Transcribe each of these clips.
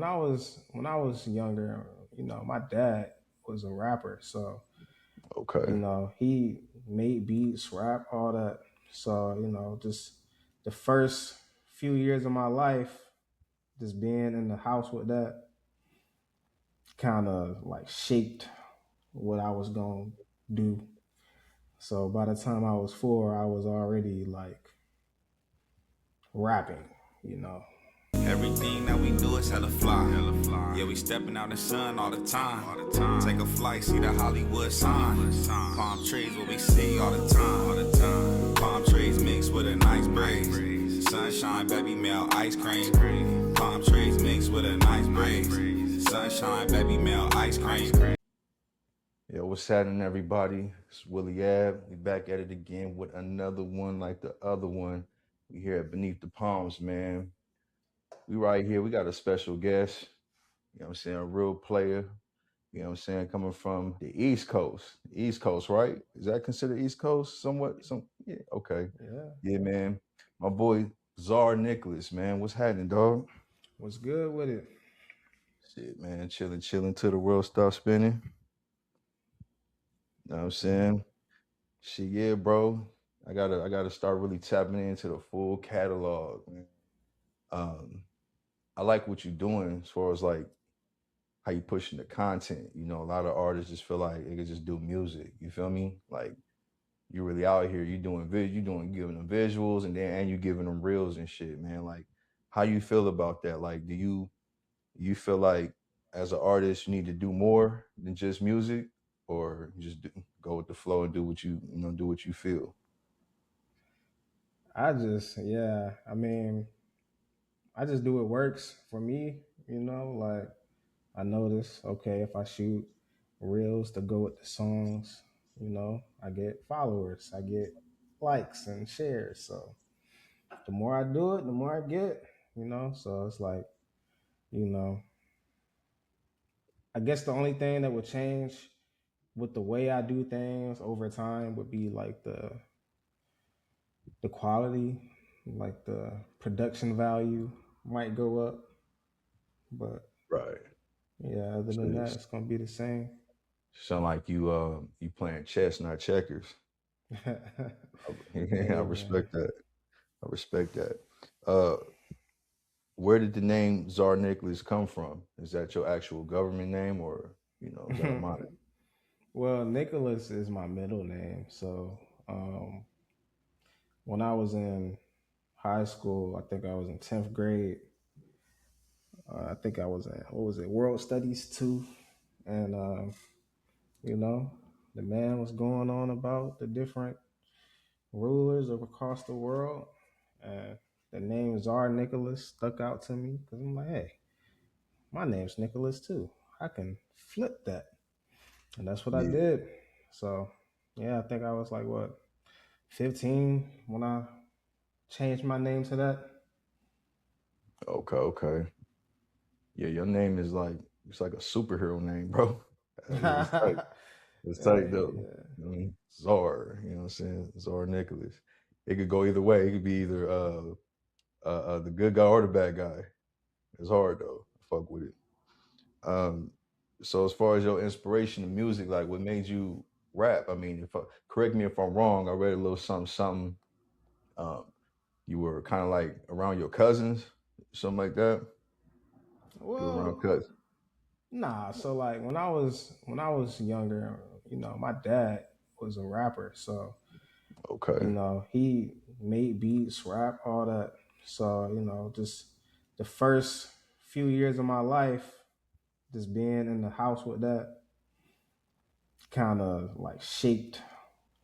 When I was younger, my dad was a rapper, so Okay. he made beats, rap, all that. So just the first few years of my life, just being in the house with that, kind of like shaped what I was gonna do. So by the time I was 4, I was already like rapping, you know. Everything that we do is hella fly. Yeah, we stepping out in the sun all the time. Take a flight, see the Hollywood sign. Palm trees, what we see all the time. Palm trees mixed with a nice breeze. Sunshine, baby, melt ice cream. Palm trees mixed with a nice breeze. Sunshine, baby, melt ice cream. Yo, what's happening, everybody? It's Willie Ab. We back at it again with another one like the other one. We here at Beneath the Palms, man. We right here. We got a special guest. You know what I'm saying? A real player. You know what I'm saying? Coming from the East Coast. East Coast, right? Is that considered East Coast? Somewhat? Yeah. Okay. Yeah. Yeah, man. My boy CZARnicholas, man. What's happening, dog? What's good with it? Shit, man. Chilling till the world stops spinning. You know what I'm Yeah. saying? Shit, yeah, bro. I gotta start really tapping into the full catalog, man. Um, I like what you're doing as far as like how you pushing the content. You know, a lot of artists just feel like they can just do music. You feel me? Like you really out here, you giving them visuals and you giving them reels and shit, man. Like how you feel about that? Like do you feel like as an artist you need to do more than just music, or you just go with the flow and do what do what you feel? Yeah, I just do what works for me, like I notice, okay, if I shoot reels to go with the songs, I get followers, I get likes and shares. So the more I do it, the more I get, So it's like, you know, I guess the only thing that would change with the way I do things over time would be like the quality, like the production value might go up, but Right. yeah, other So than that, it's gonna be the same. sound like you playing chess, not checkers. I Hey man, respect that. I respect that. Uh, where did the name Czar Nicholas come from? Is that your actual government name, or is that a moniker? well, Nicholas is my middle name. So um, when I was in high school, I think I was in 10th grade. I think I was in what was it, World Studies 2, and you know, the man was going on about the different rulers of across the world, and the name Tsar Nicholas stuck out to me because I'm like, hey, my name's Nicholas too. I can flip that, and that's what I Yeah. did. So yeah, I think I was like what 15 when I changed my name to that. Okay. Okay. Yeah. Your name is like it's like a superhero name, bro. It's tight. It's tight Hey, though. yeah. Czar. You know what I'm saying? Czar Nicholas. It could go either way. It could be either the good guy or the bad guy. It's hard though. Fuck with it. Um, so as far as your inspiration of music, like what made you rap? I mean, if correct me if I'm wrong, I read a little something. Um, you were kind of like around your cousins, something like that. You were around Well, cousins. nah. So like when I was younger, my dad was a rapper, so Okay. he made beats, rap, all that. So just the first few years of my life, just being in the house with that, kind of like shaped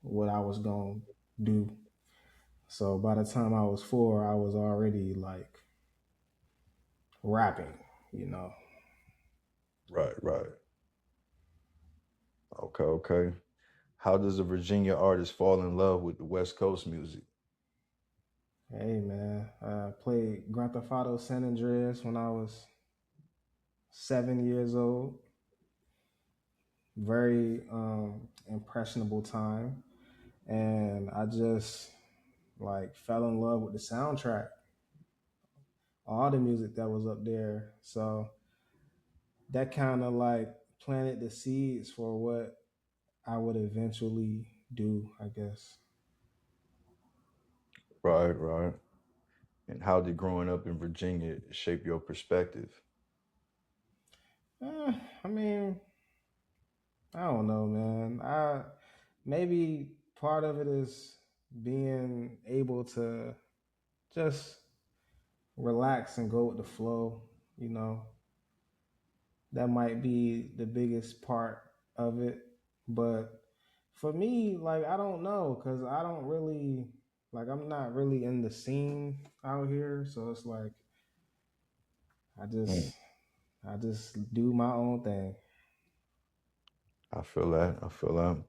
what I was gonna do. So by the time I was 4, I was already like rapping, you know. Right. Right. Okay. Okay. How does a Virginia artist fall in love with the West Coast music? Hey man, I played Grand Theft Auto San Andreas when I was 7 years old. Very impressionable time, and I just like fell in love with the soundtrack, all the music that was up there. So that kind of like planted the seeds for what I would eventually do, I guess. Right, right. And how did growing up in Virginia shape your perspective? Eh, I mean, I don't know, man. I maybe part of it is being able to just relax and go with the flow, you know. That might be the biggest part of it. But for me, like I don't know, cause I don't really like I'm not really in the scene out here, so it's like I Mm, just I just do my own thing. I feel that. I feel that.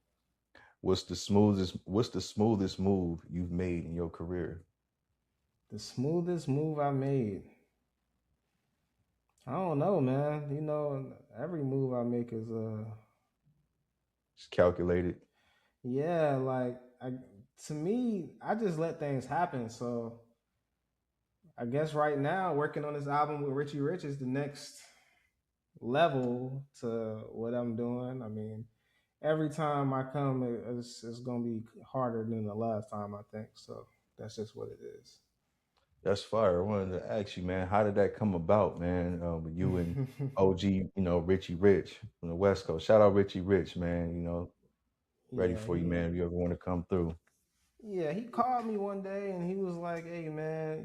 What's the smoothest move you've made in your career? The smoothest move I made, I don't know, man. You know, every move I make is It's calculated. yeah, like I to me, I just let things happen. So I guess right now, working on this album with Richie Rich is the next level to what I'm doing. I mean, every time I come, it's going to be harder than the last time, I think. So that's just what it is. That's fire. I wanted to ask you, man, how did that come about, man? With you and OG, Richie Rich from the West Coast. Shout out Richie Rich, man. Ready yeah, for you, man. If you ever want to come through. he called me one day and he was like, "Hey, man,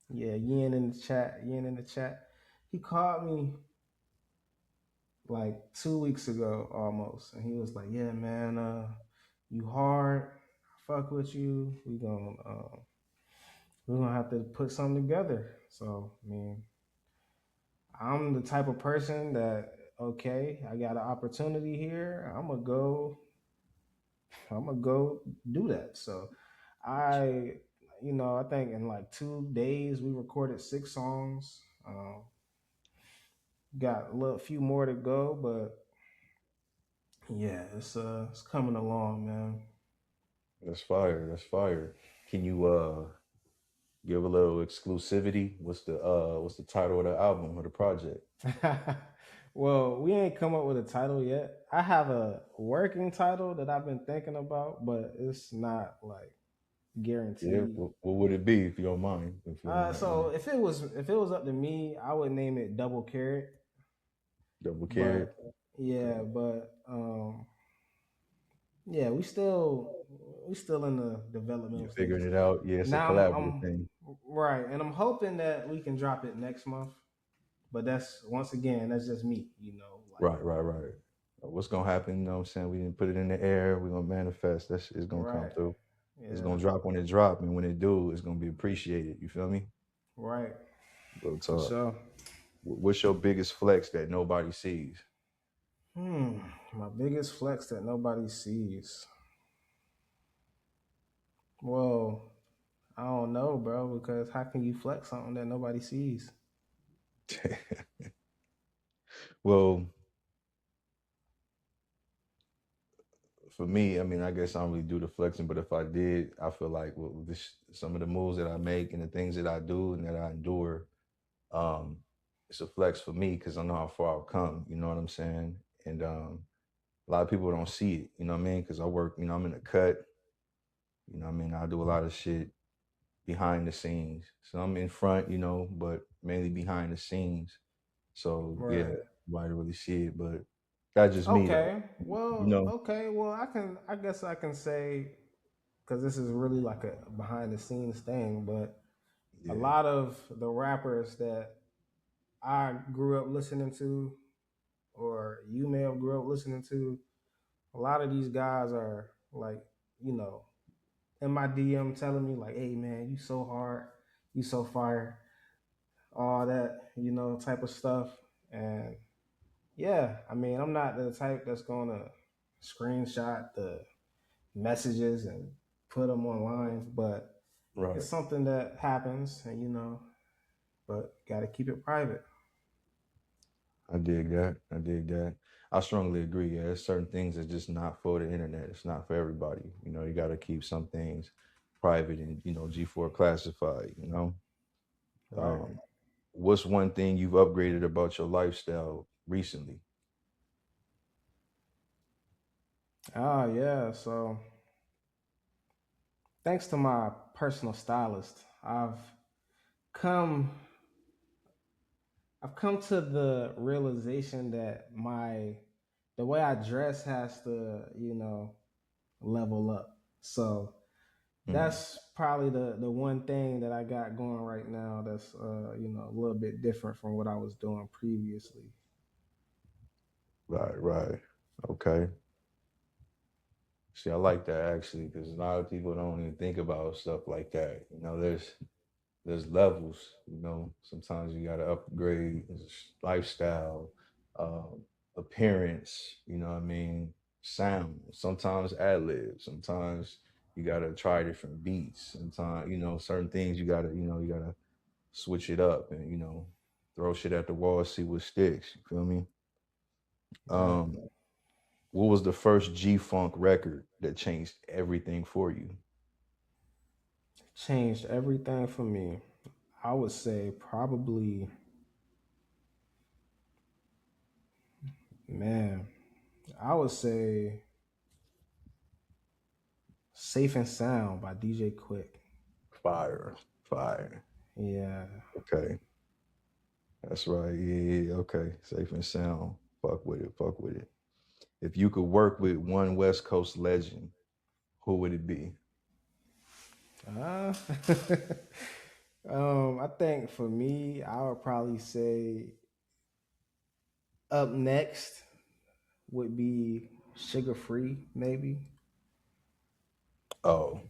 yeah, Yin in the chat. He called me like 2 weeks ago almost, and he was like, "Yeah, man, you hard, fuck with you. We're gonna have to put something together." So I mean, I'm the type of person that okay, I got an opportunity here. I'm gonna go do that. So I, I think in like 2 days we recorded 6 songs. Got a little few more to go, but yeah, it's coming along, man. That's fire. That's fire. Can you give a little exclusivity? What's the title of the album or the project? Well, we ain't come up with a title yet. I have a working title that I've been thinking about, but it's not like Yeah. guaranteed. What would it be if you don't mind? If you don't So mind. if it was up to me, I would name it Double Carrot. Double carrot. But yeah, but yeah, we still in the You developmental figuring stages. it out? Yeah, it's a Now collaborative thing. right, and I'm hoping that we can drop it next month. But that's once again, that's just me, like Right, right, right. What's gonna happen? You know what I'm saying? We didn't put it in the air. We're gonna manifest. That shit is gonna come right, through. It's yeah, gonna drop when it drop, and when it do, it's gonna be appreciated. You feel me? right, Real for talk. sure. What's your biggest flex that nobody sees? Hmm, my biggest flex that nobody sees. Well, I don't know, bro, because how can you flex something that nobody sees? Well, for me, I mean, I guess I don't really do the flexing, but if I did, I feel like some of the moves that I make and the things that I do and that I endure, um, it's a flex for me because I know how far I've come. You know what I'm saying? And a lot of people don't see it. You know what I mean? Because I work. I'm in the cut. You know what I mean? I do a lot of shit behind the scenes. So I'm in front, but mainly behind the scenes. So yeah, Right. nobody really see it, but that's just me though. Okay. You Well, know? okay. Well, I guess I can say because this is really like a behind the scenes thing, but a Yeah. lot of the rappers that I grew up listening to, or you may have grew up listening to, a lot of these guys are like, you know, in my DM telling me like, "Hey man, you so hard, you so fire," all that, type of stuff. And yeah, I mean, I'm not the type that's gonna screenshot the messages and put them online, but Right. it's something that happens, and but gotta keep it private. I dig that. I dig that. I strongly agree. Yeah, there's certain things that's just not for the internet. It's not for everybody. You got to keep some things private and G4 classified. Right. Um, what's one thing you've upgraded about your lifestyle recently? Oh yeah, so thanks to my personal stylist, come I've come to the realization that the way I dress has to, level up. So Mm, that's probably the one thing that I got going right now that's a little bit different from what I was doing previously. right, right. Okay. See, I like that actually because a lot of people don't even think about stuff like that. There's levels. Sometimes you got to upgrade lifestyle, appearance. What I mean, sound. Sometimes ad lib. Sometimes you got to try different beats. Sometimes certain things you gotta switch it up and throw shit at the wall, see what sticks. You feel me? Um, Exactly. what was the first G Funk record that changed everything for you? Changed everything for me. I would say probably, man, I would say Safe and Sound by DJ Quick. Fire, fire. Yeah. Okay, that's right. Yeah, okay. Safe and sound. Fuck with it. Fuck with it. If you could work with one West Coast legend, who would it be? Uh, I think for me, I would probably say up next would be Sugar Free, maybe. Oh,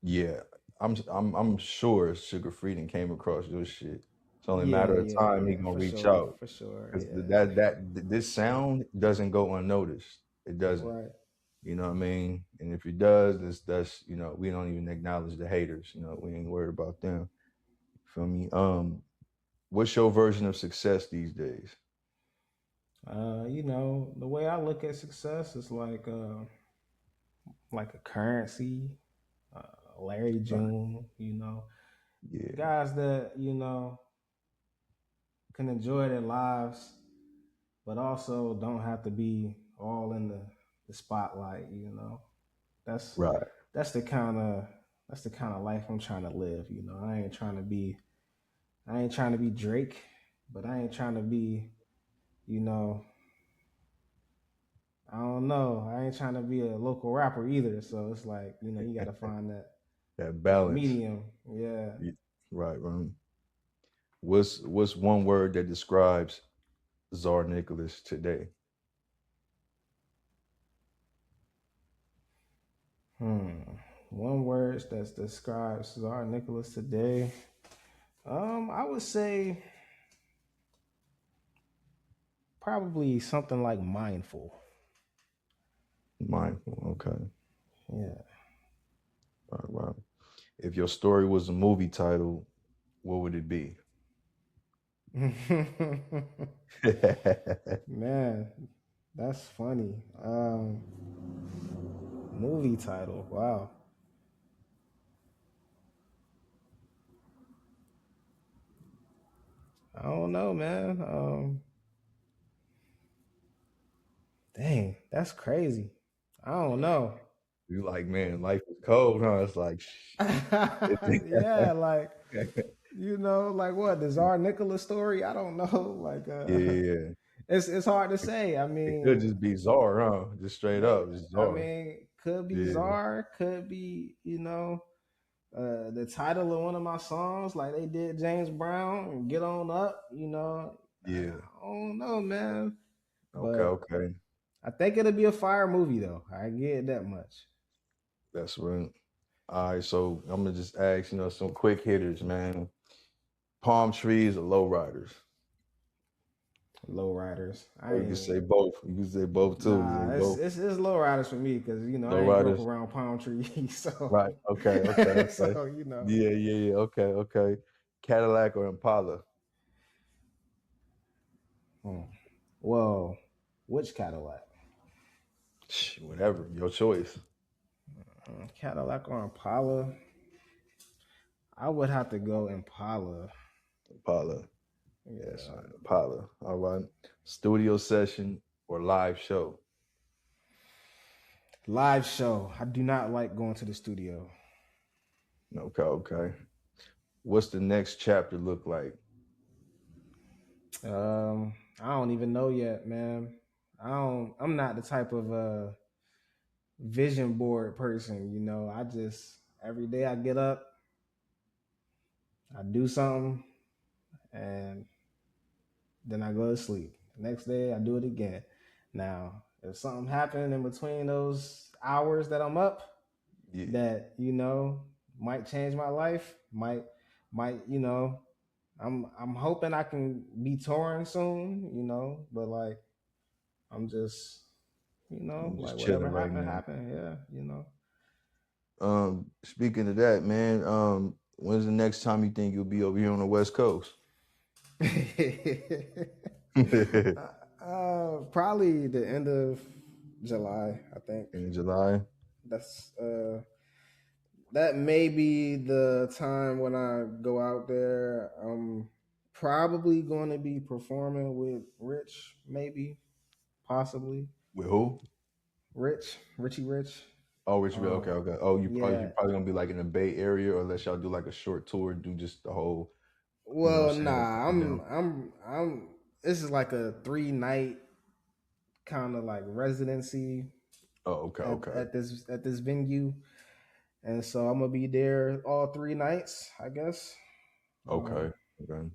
yeah. I'm sure Sugar Freedom came across your shit. It's only a Yeah, matter of yeah, time he yeah, gonna reach out. for sure, Because yeah. this sound doesn't go unnoticed. It doesn't. Right. You know what I mean? And if it does, that's we don't even acknowledge the haters. We ain't worried about them. Feel me? What's your version of success these days? The way I look at success is like a currency, Larry Right. June, Yeah, guys that, can enjoy their lives, but also don't have to be all in the spotlight. That's right. that's the kind of that's the kind of life I'm trying to live. I ain't trying to be Drake, but I ain't trying to be, you know, I don't know. I ain't trying to be a local rapper either. So it's like, you got to find That that balance. medium. Yeah. Yeah, right, right. What's one word that describes Czar Nicholas today? Hmm. One word that describes CZARnicholas today. I would say probably something like mindful. Mindful. Okay. Yeah. Right, right. If your story was a movie title, what would it be? Man, that's funny. Movie title. Wow. I don't know, man. Dang, that's crazy. I don't know. You like, man, life is cold, huh? It's like, Yeah, like like what the Czar Nicholas story? I don't know. Like, yeah, yeah, yeah. it's hard to It, say. I it could mean, just be Czar, huh? Just straight yeah, up, just I Czar. mean, could be Yeah, Czar, could be the title of one of my songs, like they did James Brown and Get On Up. yeah. I don't know, man, Okay, but okay. I think it'll be a fire movie though. I get that much. That's right. All right, so I'm gonna just ask, some quick hitters, man. Palm trees or low riders? Low riders. I Or you can ain't. say both. You can say both too. Say Nah, it's both. it's, it's low riders for me because Low I ain't grew up riders. around palm trees, so Right. Okay. Okay. Okay. so. Yeah. Yeah. Yeah. Okay. Okay. Cadillac or Impala? Hmm. Well, which Cadillac? Whatever. Your choice. Cadillac or Impala? I would have to go Impala. Impala. Yes, Yeah. I Impala. All right. Studio session or live show? Live show. I do not like going to the studio. Okay, okay. What's the next chapter look like? I don't even know yet, man. I'm not the type of vision board person, you know. I just every day I get up, I do something, and then I go to sleep. The next day I do it again. Now, if something happened in between those hours that I'm up Yeah. that, you know, might change my life, might, you know, I'm hoping I can be touring soon, you know, but like I'm just, you know, I'm like just whatever chilling right happened, now. happened. Yeah, you know. Speaking of that, man, when's the next time you think you'll be over here on the West Coast? Probably the end of July, I think. In July? That's that may be the time when I go out there. I'm probably going to be performing with Rich, maybe, possibly With who? Richie Rich. Oh, Richard. Okay, Um, okay. Oh, yeah. you're probably gonna be like in the Bay Area, or unless y'all do like a short tour, do just the whole, you know what I'm Well, saying, up nah. and down. I'm. This is like a 3 night kind of like residency Oh, okay, okay, at this venue, and so I'm gonna be there all 3 nights, I guess, okay, okay.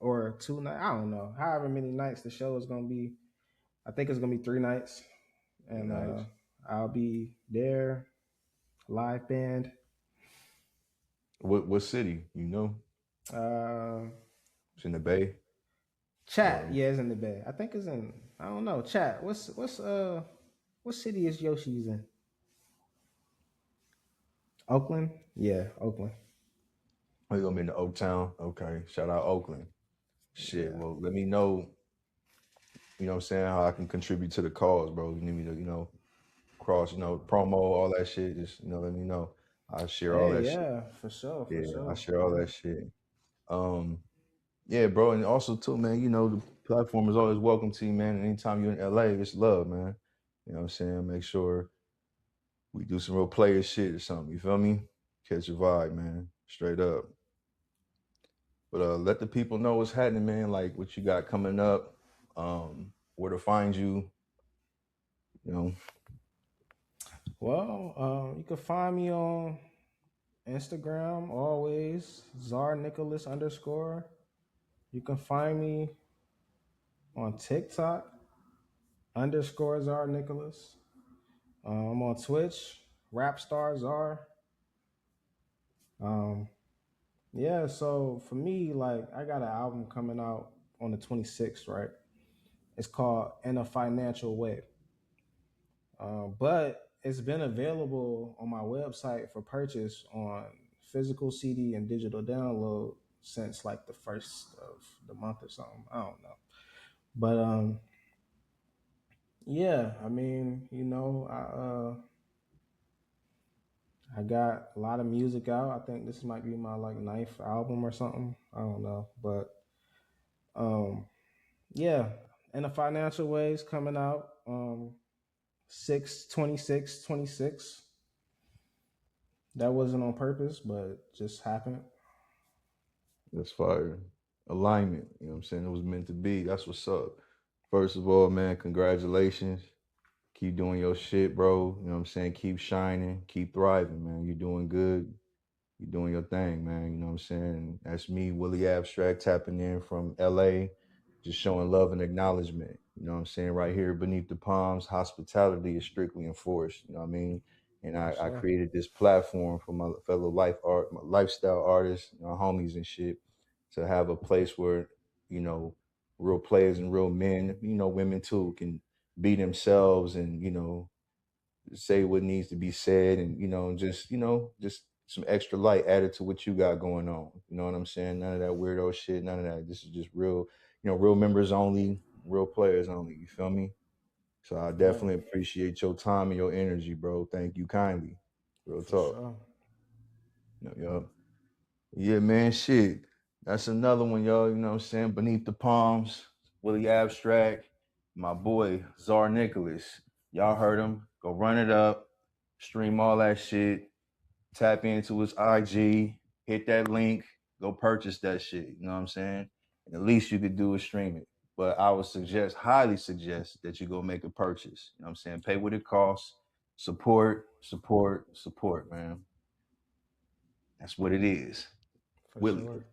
or 2 nights. I don't know. However many nights the show is gonna be. I think it's gonna be 3 nights, Very and nice. I'll be there, live band. What city? You know, Uh, it's in the Bay, Chat, or yeah, it's in the Bay. I think it's in. I don't know. Chat. What city is Yoshi's in? Oakland. Yeah, Oakland. are you gonna be in the Oak Town? Okay, shout out Oakland. Shit. Yeah, Well, let me know. You know what I'm saying, how I can contribute to the cause, bro. You need me to, cross, promo, all that shit. Just, let me know. I share all hey, that shit. yeah, for sure, for Yeah, I sure. share all Yeah, that shit. Um, yeah, bro, and also too, man, the platform is always welcome to you, man. Anytime you're in LA, it's love, man. You know what I'm saying? Make sure we do some real player shit or something. You feel me? Catch a vibe, man. Straight up. But let the people know what's happening, man. Like what you got coming up, where to find you. You know, well, you can find me on Instagram always CZARnicholas underscore. You can find me on TikTok underscore CZARnicholas. I'm on Twitch, Rapstar Czar. Um, yeah, so for me, like I got an album coming out on the 26th, right? It's called In a Financial Way. But it's been available on my website for purchase on physical CD and digital download since like the first of the month or something. I don't know. But yeah, I mean, you know, I got a lot of music out. I think this might be my like ninth album or something. I don't know. But um yeah, in a financial ways coming out 6/26/26. That wasn't on purpose, but just happened. that's fire. Alignment. You know what I'm saying? It was meant to be. That's what's up. First of all, man, congratulations. Keep doing your shit, bro. You know what I'm saying? Keep shining. Keep thriving, man. You're doing good. You're doing your thing, man. You know what I'm saying? That's me, Willie Abstract, tapping in from LA, just showing love and acknowledgement. You know what I'm saying? Right here beneath the palms, hospitality is strictly enforced. You know what I mean? And For I sure. created this platform for my fellow my lifestyle artists, homies and shit, to have a place where, you know, real players and real men, women too, can be themselves and, say what needs to be said, and just some extra light added to what you got going on. You know what I'm saying? None of that weirdo shit, none of that. This is just real, real members only, real players only. You feel me? So I Right. definitely appreciate your time and your energy, bro. Thank you kindly. Real For talk. sure. Yeah, man, shit. That's another one, yo. You know what I'm saying? Beneath the Palms, Willie Abstract, my boy CZARnicholas. Y'all heard him. Go run it up, stream all that shit, tap into his IG, hit that link, go purchase that shit. You know what I'm saying? And the least you could do is stream it. But I would suggest, highly suggest, that you go make a purchase. You know what I'm saying? Pay what it costs. Support, support, support, man. That's what it is. For Willie. sure.